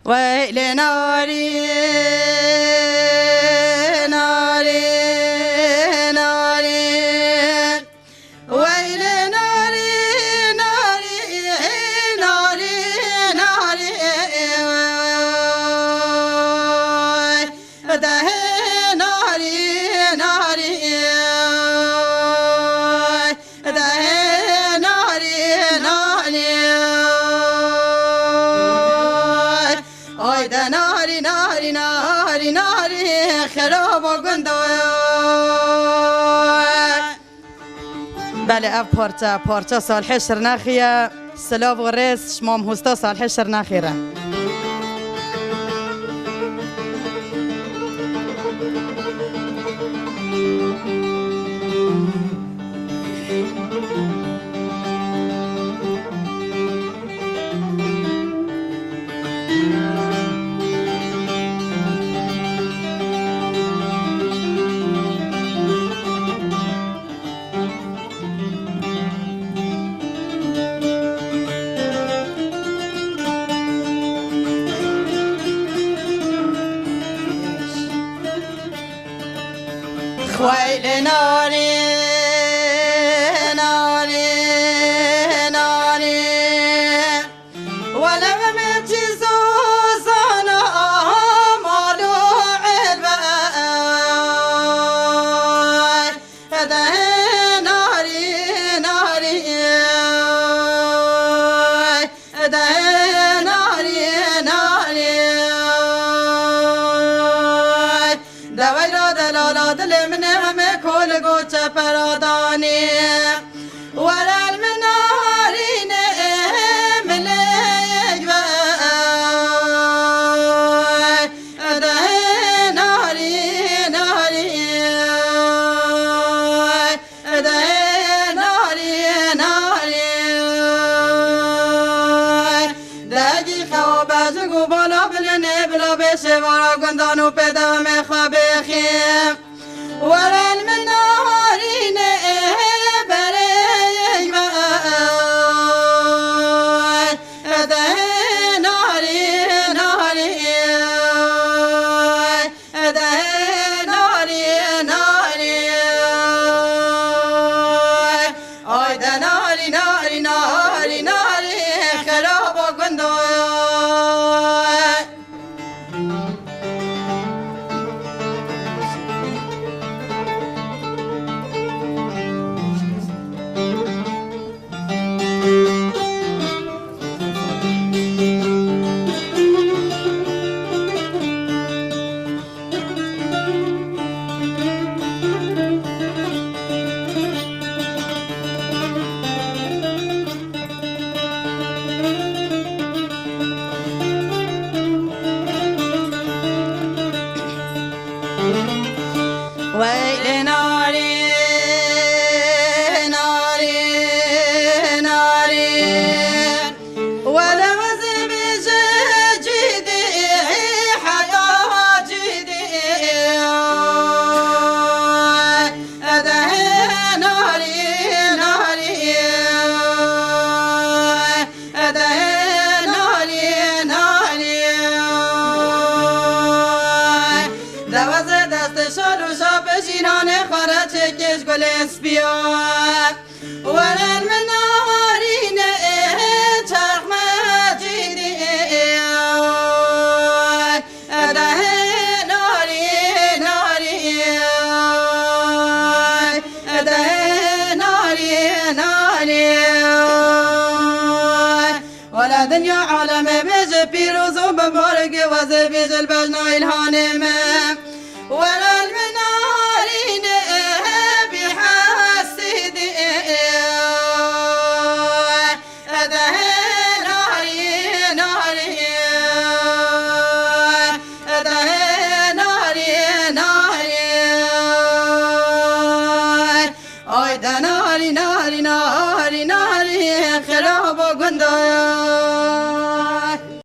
ويل ناري ناري ناري ويل ناري ناري ناري ناري ده ناري ناري ده ناري ناري ده ناري ناري ناري ناري خراب و گندای. بله اب پارچه سال حشر نخیه سلاو و ریس شمام هستا سال حشر نخیره. ويل ناري ناري ناري ولو متي زوزانا مالو عباي ده ناري ناري ده ناري ناري ده ويلا دلالات من كل قوت براداني ولا المنارين مليك بقى ده ناري ناري ده ناري ناري ده جي خوابز قبالا بلني بلا بشوارا قندانو بدا مخابخيم ولا المنارين بريك بقى ده ناري ناري ده ناري ناري آي ده ناري ناري ناري ناري خراب و گندای. ويل ناري ناري ناري ولو زبج جدي حياة جدي ده ناري ناري ده ناري ناري ده وزد دست شالو بجيران خرج كيش قول اسبيا ولا المنارين چرخ مجيدي ده ناري ناري ده ناري ناري ولا دنيا عالم بيج بيروز وبمبارك وزبيج البجنا الهانم